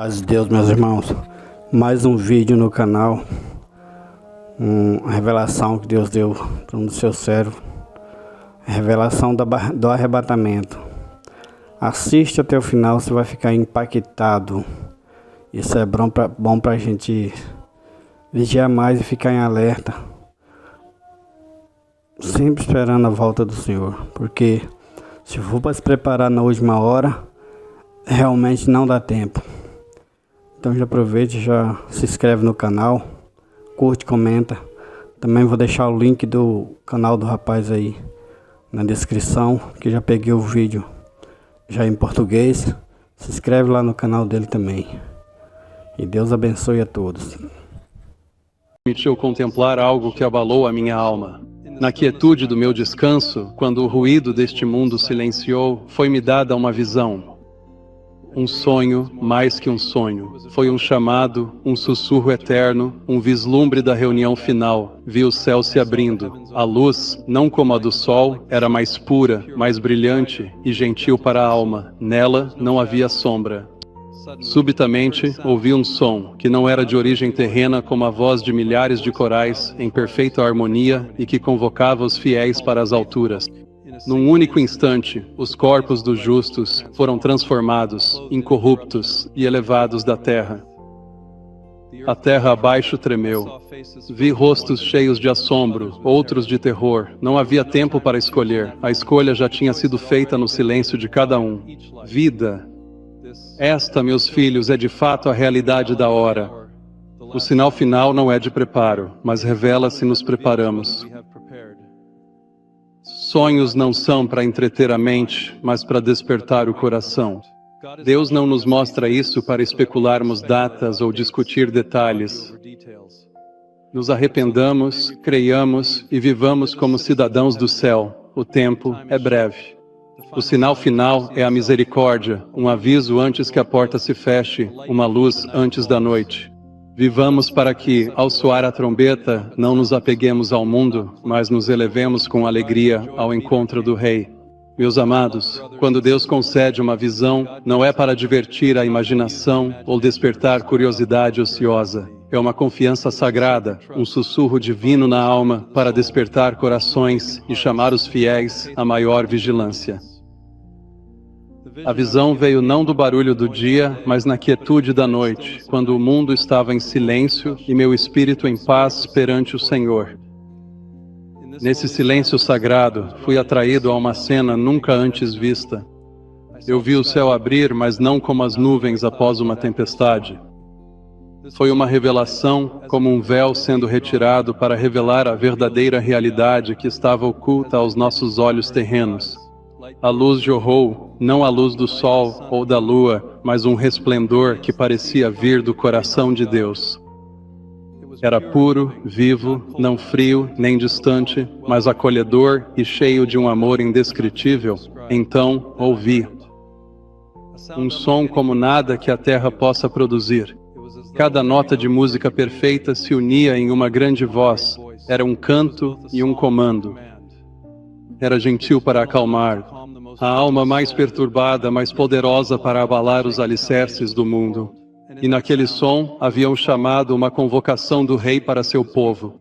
Paz de Deus, meus irmãos. Mais um vídeo no canal. Uma revelação que Deus deu para um dos seus servos. A revelação do arrebatamento. Assiste até o final, você vai ficar impactado. Isso é bom para a gente vigiar mais e ficar em alerta. Sempre esperando a volta do Senhor. Porque se for para se preparar na última hora, realmente não dá tempo. Então já aproveita e já se inscreve no canal, curte, comenta. Também vou deixar o link do canal do rapaz aí na descrição, que já peguei o vídeo já em português. Se inscreve lá no canal dele também. E Deus abençoe a todos. Permitiu contemplar algo que abalou a minha alma. Na quietude do meu descanso, quando o ruído deste mundo silenciou, foi-me dada uma visão. Um sonho, mais que um sonho. Foi um chamado, um sussurro eterno, um vislumbre da reunião final. Vi o céu se abrindo. A luz, não como a do sol, era mais pura, mais brilhante e gentil para a alma. Nela não havia sombra. Subitamente, ouvi um som, que não era de origem terrena como a voz de milhares de corais, em perfeita harmonia e que convocava os fiéis para as alturas. Num único instante, os corpos dos justos foram transformados, incorruptos e elevados da terra. A terra abaixo tremeu. Vi rostos cheios de assombro, outros de terror. Não havia tempo para escolher. A escolha já tinha sido feita no silêncio de cada um. Vida. Esta, meus filhos, é de fato a realidade da hora. O sinal final não é de preparo, mas revela se nos preparamos. Sonhos não são para entreter a mente, mas para despertar o coração. Deus não nos mostra isso para especularmos datas ou discutir detalhes. Nos arrependamos, creiamos e vivamos como cidadãos do céu. O tempo é breve. O sinal final é a misericórdia, um aviso antes que a porta se feche, uma luz antes da noite. Vivamos para que, ao soar a trombeta, não nos apeguemos ao mundo, mas nos elevemos com alegria ao encontro do Rei. Meus amados, quando Deus concede uma visão, não é para divertir a imaginação ou despertar curiosidade ociosa. É uma confiança sagrada, um sussurro divino na alma para despertar corações e chamar os fiéis à maior vigilância. A visão veio não do barulho do dia, mas na quietude da noite, quando o mundo estava em silêncio e meu espírito em paz perante o Senhor. Nesse silêncio sagrado, fui atraído a uma cena nunca antes vista. Eu vi o céu abrir, mas não como as nuvens após uma tempestade. Foi uma revelação, como um véu sendo retirado para revelar a verdadeira realidade que estava oculta aos nossos olhos terrenos. A luz jorrou, não a luz do sol ou da lua, mas um resplendor que parecia vir do coração de Deus. Era puro, vivo, não frio nem distante, mas acolhedor e cheio de um amor indescritível. Então ouvi um som como nada que a terra possa produzir. Cada nota de música perfeita se unia em uma grande voz. Era um canto e um comando. Era gentil para acalmar a alma mais perturbada, mais poderosa para abalar os alicerces do mundo. E naquele som havia um chamado, uma convocação do Rei para seu povo.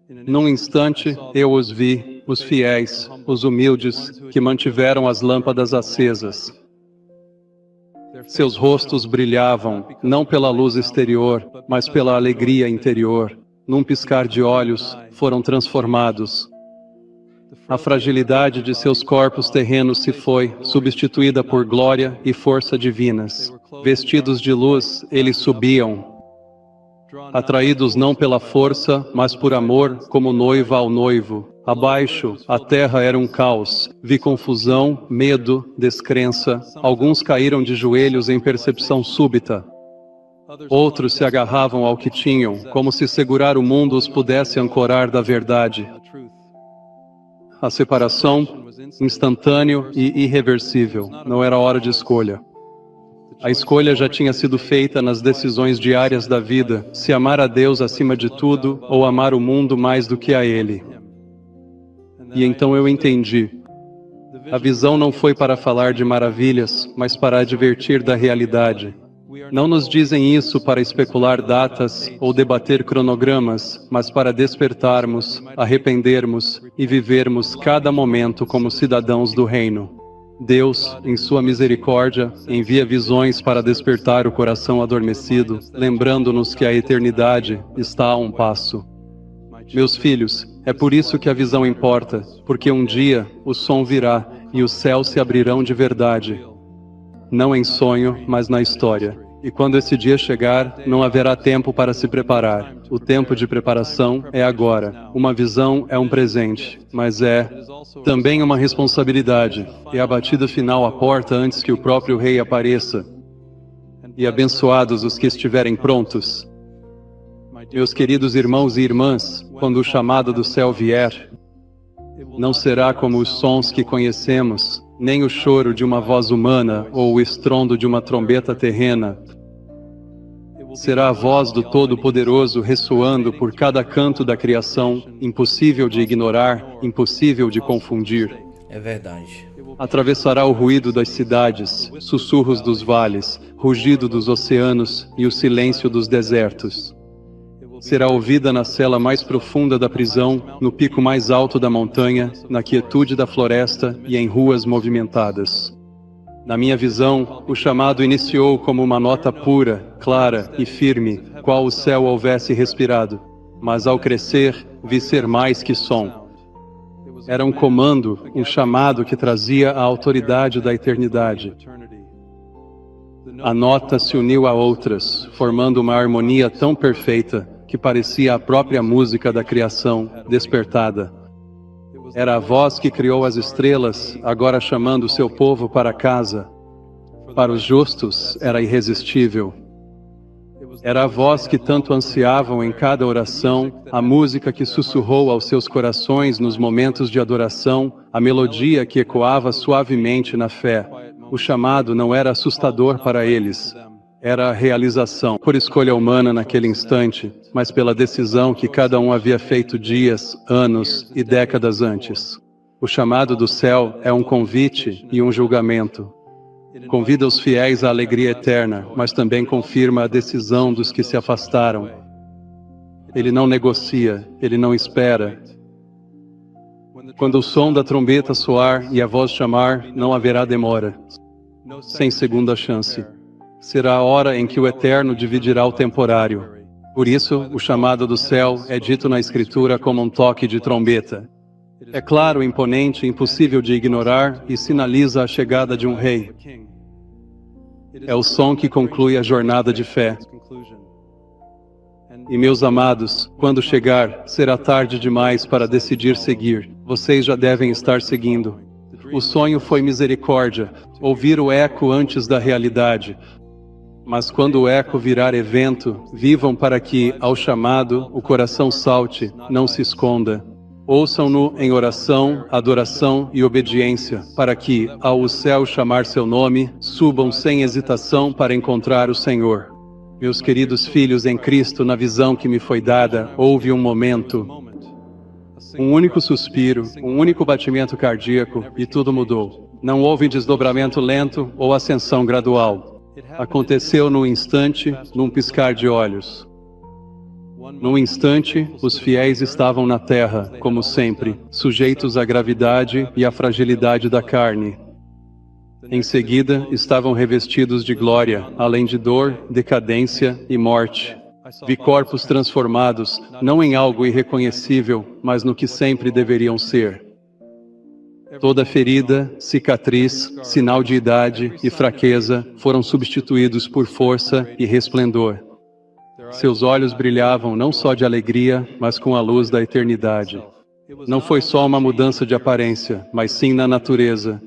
Num instante eu os vi, os fiéis, os humildes, que mantiveram as lâmpadas acesas. Seus rostos brilhavam, não pela luz exterior, mas pela alegria interior. Num piscar de olhos, foram transformados. A fragilidade de seus corpos terrenos se foi, substituída por glória e força divinas. Vestidos de luz, eles subiam, atraídos não pela força, mas por amor, como noiva ao noivo. Abaixo, a terra era um caos. Vi confusão, medo, descrença. Alguns caíram de joelhos em percepção súbita. Outros se agarravam ao que tinham, como se segurar o mundo os pudesse ancorar da verdade. A separação, instantâneo e irreversível, não era hora de escolha. A escolha já tinha sido feita nas decisões diárias da vida, se amar a Deus acima de tudo ou amar o mundo mais do que a Ele. E então eu entendi. A visão não foi para falar de maravilhas, mas para advertir da realidade. Não nos dizem isso para especular datas ou debater cronogramas, mas para despertarmos, arrependermos e vivermos cada momento como cidadãos do reino. Deus, em sua misericórdia, envia visões para despertar o coração adormecido, lembrando-nos que a eternidade está a um passo. Meus filhos, é por isso que a visão importa, porque um dia o som virá e os céus se abrirão de verdade. Não em sonho, mas na história. E quando esse dia chegar, não haverá tempo para se preparar. O tempo de preparação é agora. Uma visão é um presente, mas é também uma responsabilidade. É a batida final à porta antes que o próprio rei apareça. E abençoados os que estiverem prontos. Meus queridos irmãos e irmãs, quando o chamado do céu vier, não será como os sons que conhecemos, nem o choro de uma voz humana ou o estrondo de uma trombeta terrena. Será a voz do Todo-Poderoso ressoando por cada canto da criação, impossível de ignorar, impossível de confundir. É verdade. Atravessará o ruído das cidades, sussurros dos vales, rugido dos oceanos e o silêncio dos desertos. Será ouvida na cela mais profunda da prisão, no pico mais alto da montanha, na quietude da floresta e em ruas movimentadas. Na minha visão, o chamado iniciou como uma nota pura, clara e firme, qual o céu houvesse respirado. Mas ao crescer, vi ser mais que som. Era um comando, um chamado que trazia a autoridade da eternidade. A nota se uniu a outras, formando uma harmonia tão perfeita que parecia a própria música da criação, despertada. Era a voz que criou as estrelas, agora chamando seu povo para casa. Para os justos, era irresistível. Era a voz que tanto ansiavam em cada oração, a música que sussurrou aos seus corações nos momentos de adoração, a melodia que ecoava suavemente na fé. O chamado não era assustador para eles. Era a realização, por escolha humana naquele instante, mas pela decisão que cada um havia feito dias, anos e décadas antes. O chamado do céu é um convite e um julgamento. Convida os fiéis à alegria eterna, mas também confirma a decisão dos que se afastaram. Ele não negocia, ele não espera. Quando o som da trombeta soar e a voz chamar, não haverá demora. Sem segunda chance. Será a hora em que o eterno dividirá o temporário. Por isso, o chamado do céu é dito na Escritura como um toque de trombeta. É claro, imponente, impossível de ignorar e sinaliza a chegada de um rei. É o som que conclui a jornada de fé. E meus amados, quando chegar, será tarde demais para decidir seguir. Vocês já devem estar seguindo. O sonho foi misericórdia, ouvir o eco antes da realidade. Mas quando o eco virar evento, vivam para que, ao chamado, o coração salte, não se esconda. Ouçam-no em oração, adoração e obediência, para que, ao o céu chamar seu nome, subam sem hesitação para encontrar o Senhor. Meus queridos filhos em Cristo, na visão que me foi dada, houve um momento, um único suspiro, um único batimento cardíaco, e tudo mudou. Não houve desdobramento lento ou ascensão gradual. Aconteceu num instante, num piscar de olhos. Num instante, os fiéis estavam na terra, como sempre, sujeitos à gravidade e à fragilidade da carne. Em seguida, estavam revestidos de glória, além de dor, decadência e morte. Vi corpos transformados, não em algo irreconhecível, mas no que sempre deveriam ser. Toda ferida, cicatriz, sinal de idade e fraqueza foram substituídos por força e resplendor. Seus olhos brilhavam não só de alegria, mas com a luz da eternidade. Não foi só uma mudança de aparência, mas sim na natureza.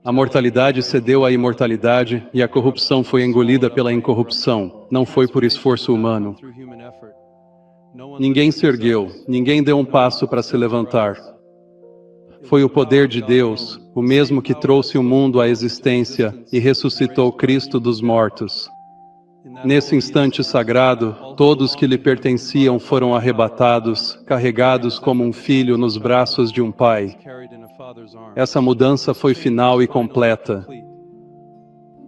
A mortalidade cedeu à imortalidade e a corrupção foi engolida pela incorrupção. Não foi por esforço humano. Ninguém se ergueu, ninguém deu um passo para se levantar. Foi o poder de Deus, o mesmo que trouxe o mundo à existência e ressuscitou Cristo dos mortos. Nesse instante sagrado, todos que lhe pertenciam foram arrebatados, carregados como um filho nos braços de um pai. Essa mudança foi final e completa.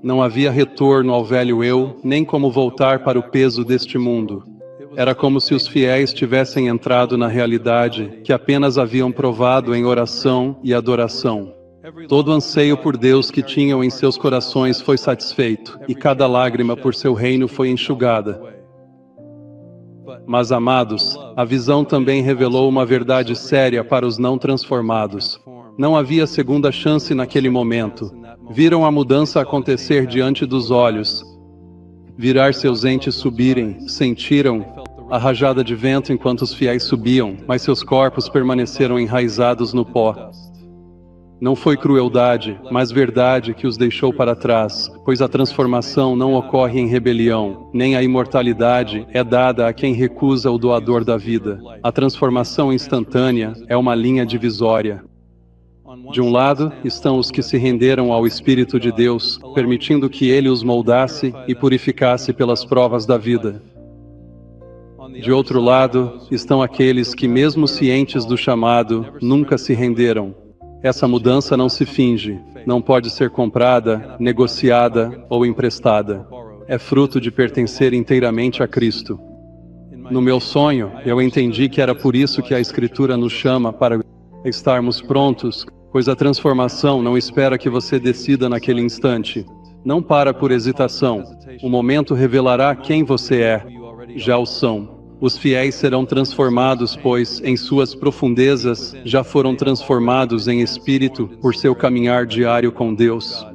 Não havia retorno ao velho eu, nem como voltar para o peso deste mundo. Era como se os fiéis tivessem entrado na realidade que apenas haviam provado em oração e adoração. Todo anseio por Deus que tinham em seus corações foi satisfeito, e cada lágrima por seu reino foi enxugada. Mas, amados, a visão também revelou uma verdade séria para os não transformados. Não havia segunda chance naquele momento. Viram a mudança acontecer diante dos olhos. Virar seus entes subirem, sentiram a rajada de vento enquanto os fiéis subiam, mas seus corpos permaneceram enraizados no pó. Não foi crueldade, mas verdade que os deixou para trás, pois a transformação não ocorre em rebelião, nem a imortalidade é dada a quem recusa o doador da vida. A transformação instantânea é uma linha divisória. De um lado, estão os que se renderam ao Espírito de Deus, permitindo que Ele os moldasse e purificasse pelas provas da vida. De outro lado, estão aqueles que, mesmo cientes do chamado, nunca se renderam. Essa mudança não se finge, não pode ser comprada, negociada ou emprestada. É fruto de pertencer inteiramente a Cristo. No meu sonho, eu entendi que era por isso que a Escritura nos chama para estarmos prontos, pois a transformação não espera que você decida naquele instante. Não para por hesitação. O momento revelará quem você é. Já o são. Os fiéis serão transformados, pois, em suas profundezas, já foram transformados em espírito por seu caminhar diário com Deus.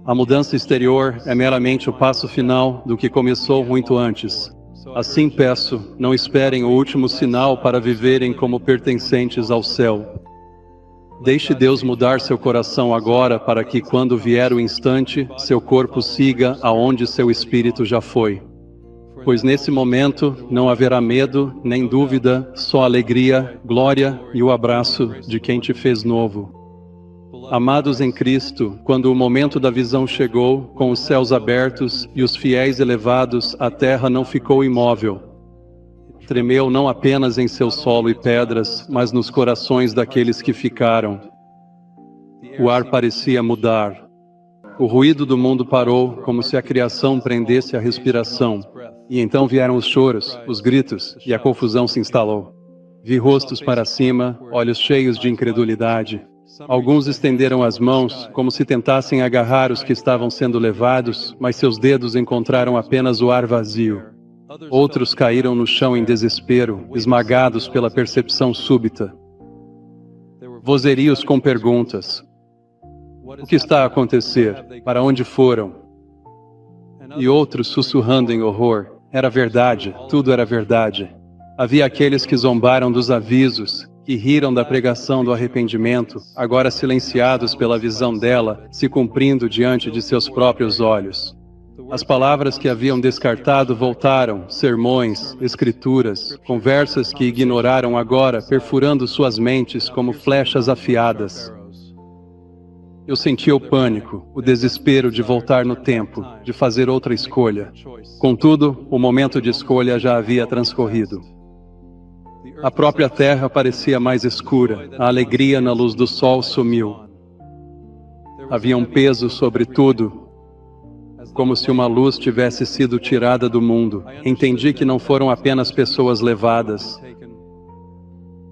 A mudança exterior é meramente o passo final do que começou muito antes. Assim peço, não esperem o último sinal para viverem como pertencentes ao céu. Deixe Deus mudar seu coração agora para que, quando vier o instante, seu corpo siga aonde seu espírito já foi. Pois nesse momento não haverá medo, nem dúvida, só alegria, glória e o abraço de quem te fez novo. Amados em Cristo, quando o momento da visão chegou, com os céus abertos e os fiéis elevados, a terra não ficou imóvel. Tremeu não apenas em seu solo e pedras, mas nos corações daqueles que ficaram. O ar parecia mudar. O ruído do mundo parou, como se a criação prendesse a respiração. E então vieram os choros, os gritos, e a confusão se instalou. Vi rostos para cima, olhos cheios de incredulidade. Alguns estenderam as mãos, como se tentassem agarrar os que estavam sendo levados, mas seus dedos encontraram apenas o ar vazio. Outros caíram no chão em desespero, esmagados pela percepção súbita. Vozerios com perguntas. O que está a acontecer? Para onde foram? E outros sussurrando em horror. Era verdade, tudo era verdade. Havia aqueles que zombaram dos avisos, que riram da pregação do arrependimento, agora silenciados pela visão dela, se cumprindo diante de seus próprios olhos. As palavras que haviam descartado voltaram, sermões, escrituras, conversas que ignoraram agora, perfurando suas mentes como flechas afiadas. Eu sentia o pânico, o desespero de voltar no tempo, de fazer outra escolha. Contudo, o momento de escolha já havia transcorrido. A própria terra parecia mais escura, a alegria na luz do sol sumiu. Havia um peso sobre tudo, como se uma luz tivesse sido tirada do mundo. Entendi que não foram apenas pessoas levadas.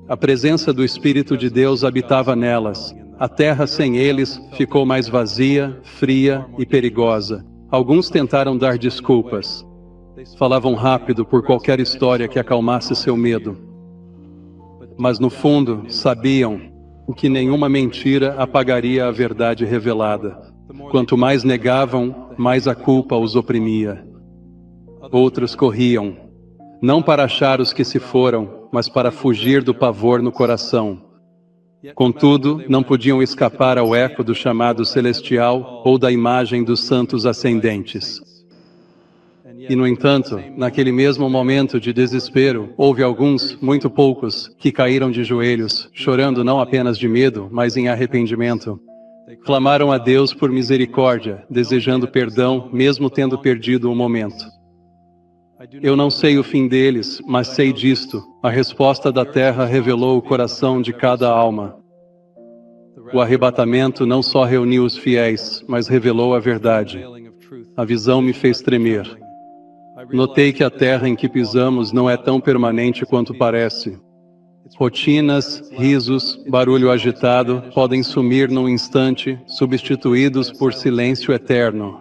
A presença do Espírito de Deus habitava nelas. A terra sem eles ficou mais vazia, fria e perigosa. Alguns tentaram dar desculpas. Falavam rápido por qualquer história que acalmasse seu medo. Mas no fundo, sabiam que nenhuma mentira apagaria a verdade revelada. Quanto mais negavam, mais a culpa os oprimia. Outros corriam, não para achar os que se foram, mas para fugir do pavor no coração. Contudo, não podiam escapar ao eco do chamado celestial ou da imagem dos santos ascendentes. E, no entanto, naquele mesmo momento de desespero, houve alguns, muito poucos, que caíram de joelhos, chorando não apenas de medo, mas em arrependimento. Clamaram a Deus por misericórdia, desejando perdão, mesmo tendo perdido o momento. Eu não sei o fim deles, mas sei disto: a resposta da terra revelou o coração de cada alma. O arrebatamento não só reuniu os fiéis, mas revelou a verdade. a visão me fez tremer. Notei que a terra em que pisamos não é tão permanente quanto parece. Rotinas, risos, barulho agitado podem sumir num instante, substituídos por silêncio eterno.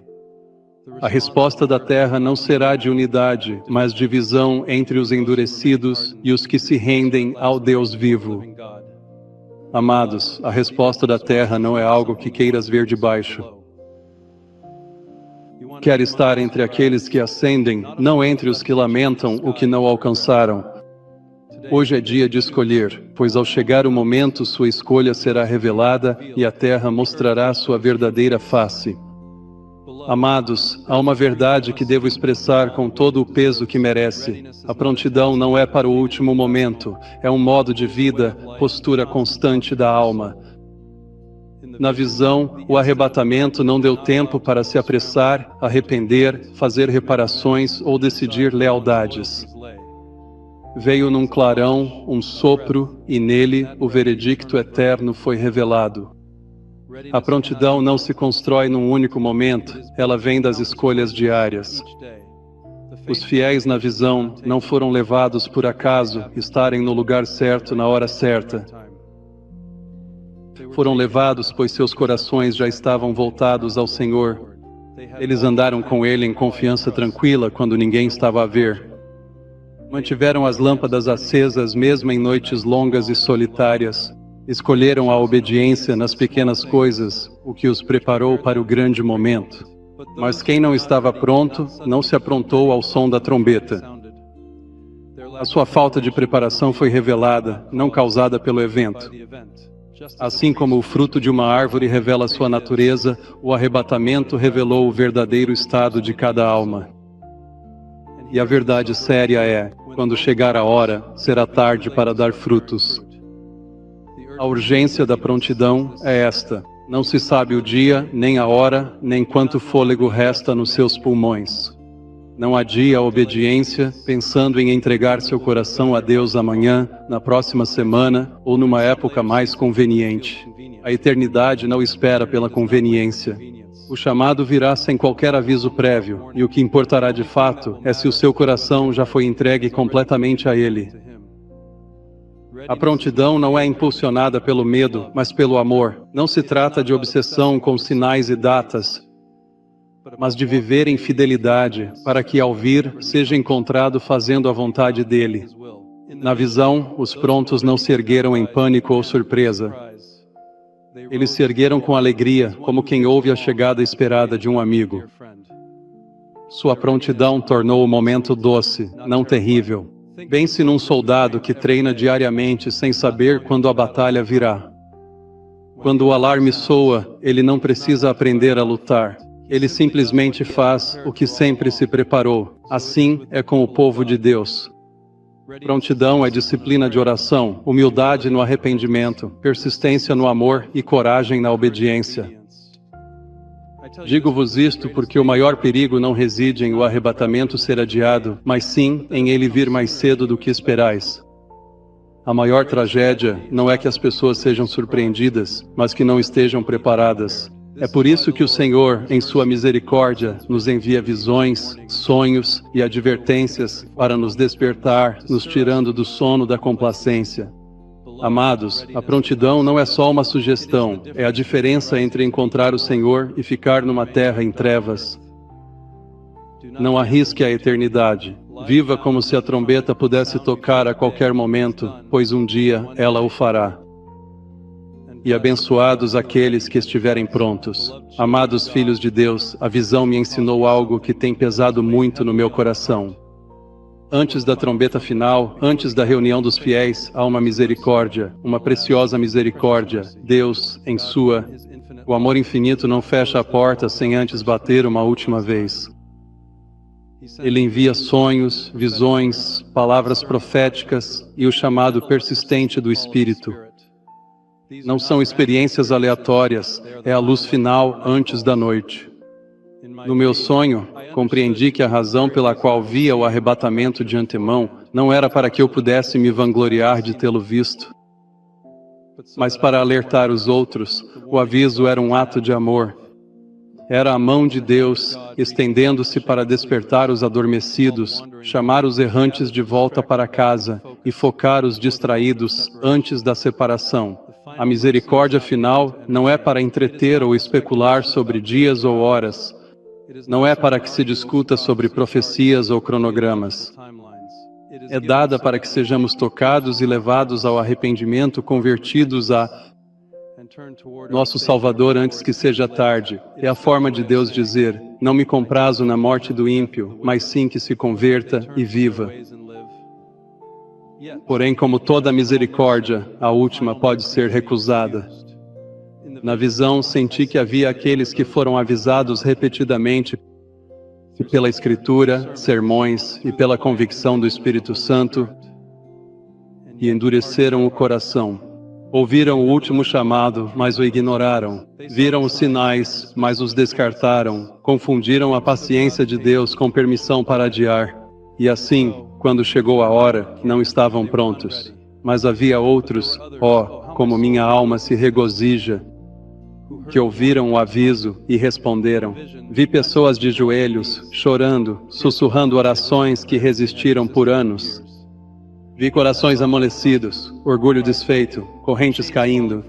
A resposta da terra não será de unidade, mas divisão entre os endurecidos e os que se rendem ao Deus vivo. Amados, a resposta da terra não é algo que queiras ver de baixo. Quer estar entre aqueles que ascendem, não entre os que lamentam o que não alcançaram. Hoje é dia de escolher, pois ao chegar o momento sua escolha será revelada e a terra mostrará sua verdadeira face. Amados, há uma verdade que devo expressar com todo o peso que merece. A prontidão não é para o último momento, é um modo de vida, postura constante da alma. Na visão, o arrebatamento não deu tempo para se apressar, arrepender, fazer reparações ou decidir lealdades. Veio num clarão, um sopro, e nele o veredicto eterno foi revelado. A prontidão não se constrói num único momento, ela vem das escolhas diárias. Os fiéis na visão não foram levados por acaso estarem no lugar certo na hora certa. Foram levados pois seus corações já estavam voltados ao Senhor. Eles andaram com Ele em confiança tranquila quando ninguém estava a ver. Mantiveram as lâmpadas acesas mesmo em noites longas e solitárias. Escolheram a obediência nas pequenas coisas, o que os preparou para o grande momento. Mas quem não estava pronto, não se aprontou ao som da trombeta. A sua falta de preparação foi revelada, não causada pelo evento. Assim como o fruto de uma árvore revela sua natureza, o arrebatamento revelou o verdadeiro estado de cada alma. E a verdade séria é, quando chegar a hora, será tarde para dar frutos. A urgência da prontidão é esta: não se sabe o dia, nem a hora, nem quanto fôlego resta nos seus pulmões. Não adie a obediência, pensando em entregar seu coração a Deus amanhã, na próxima semana ou numa época mais conveniente. A eternidade não espera pela conveniência. O chamado virá sem qualquer aviso prévio, e o que importará de fato é se o seu coração já foi entregue completamente a Ele. A prontidão não é impulsionada pelo medo, mas pelo amor. Não se trata de obsessão com sinais e datas, mas de viver em fidelidade, para que ao vir, seja encontrado fazendo a vontade dEle. Na visão, os prontos não se ergueram em pânico ou surpresa. Eles se ergueram com alegria, como quem ouve a chegada esperada de um amigo. Sua prontidão tornou o momento doce, não terrível. Pense num soldado que treina diariamente sem saber quando a batalha virá. Quando o alarme soa, ele não precisa aprender a lutar. Ele simplesmente faz o que sempre se preparou. Assim é com o povo de Deus. Prontidão é disciplina de oração, humildade no arrependimento, persistência no amor e coragem na obediência. Digo-vos isto porque o maior perigo não reside em o arrebatamento ser adiado, mas sim em ele vir mais cedo do que esperais. A maior tragédia não é que as pessoas sejam surpreendidas, mas que não estejam preparadas. É por isso que o Senhor, em sua misericórdia, nos envia visões, sonhos e advertências para nos despertar, nos tirando do sono da complacência. Amados, a prontidão não é só uma sugestão, é a diferença entre encontrar o Senhor e ficar numa terra em trevas. Não arrisque a eternidade. Viva como se a trombeta pudesse tocar a qualquer momento, pois um dia ela o fará. E abençoados aqueles que estiverem prontos. Amados filhos de Deus, a visão me ensinou algo que tem pesado muito no meu coração. Antes da trombeta final, antes da reunião dos fiéis, há uma misericórdia, uma preciosa misericórdia. Deus, em sua... O amor infinito não fecha a porta sem antes bater uma última vez. Ele envia sonhos, visões, palavras proféticas e o chamado persistente do Espírito. Não são experiências aleatórias, é a luz final antes da noite. No meu sonho, compreendi que a razão pela qual via o arrebatamento de antemão não era para que eu pudesse me vangloriar de tê-lo visto, mas para alertar os outros. O aviso era um ato de amor. Era a mão de Deus, estendendo-se para despertar os adormecidos, chamar os errantes de volta para casa e focar os distraídos antes da separação. A misericórdia final não é para entreter ou especular sobre dias ou horas. Não é para que se discuta sobre profecias ou cronogramas. É dada para que sejamos tocados e levados ao arrependimento, convertidos a nosso Salvador antes que seja tarde. É a forma de Deus dizer: não me comprazo na morte do ímpio, mas sim que se converta e viva. Porém, como toda misericórdia, a última pode ser recusada. Na visão, senti que havia aqueles que foram avisados repetidamente pela Escritura, sermões e pela convicção do Espírito Santo, e endureceram o coração. Ouviram o último chamado, mas o ignoraram. Viram os sinais, mas os descartaram. Confundiram a paciência de Deus com permissão para adiar. E assim, quando chegou a hora, não estavam prontos. Mas havia outros, como minha alma se regozija, que ouviram o aviso e responderam. Vi pessoas de joelhos, chorando, sussurrando orações que resistiram por anos. Vi corações amolecidos, orgulho desfeito, correntes caindo,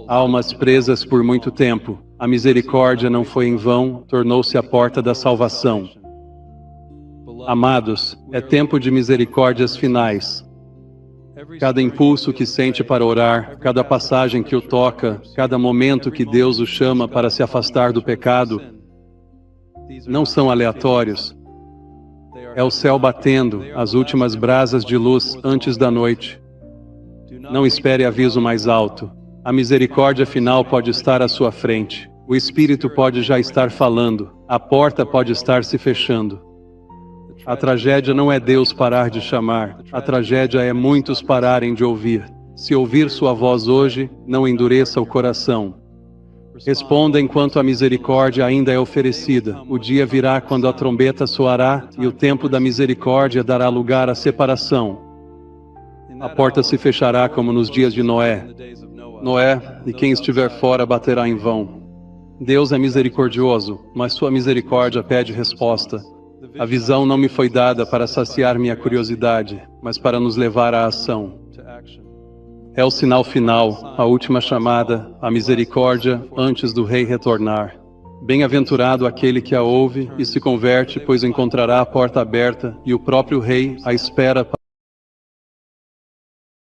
almas presas por muito tempo. A misericórdia não foi em vão, tornou-se a porta da salvação. Amados, é tempo de misericórdias finais. Cada impulso que sente para orar, cada passagem que o toca, cada momento que Deus o chama para se afastar do pecado, não são aleatórios. É o céu batendo, as últimas brasas de luz antes da noite. Não espere aviso mais alto. A misericórdia final pode estar à sua frente. O Espírito pode já estar falando. A porta pode estar se fechando. A tragédia não é Deus parar de chamar. A tragédia é muitos pararem de ouvir. Se ouvir sua voz hoje, não endureça o coração. Responda enquanto a misericórdia ainda é oferecida. O dia virá quando a trombeta soará e o tempo da misericórdia dará lugar à separação. A porta se fechará como nos dias de Noé. Noé e quem estiver fora baterá em vão. Deus é misericordioso, mas sua misericórdia pede resposta. A visão não me foi dada para saciar minha curiosidade, mas para nos levar à ação. É o sinal final, a última chamada, a misericórdia antes do rei retornar. Bem-aventurado aquele que a ouve e se converte, pois encontrará a porta aberta e o próprio rei à espera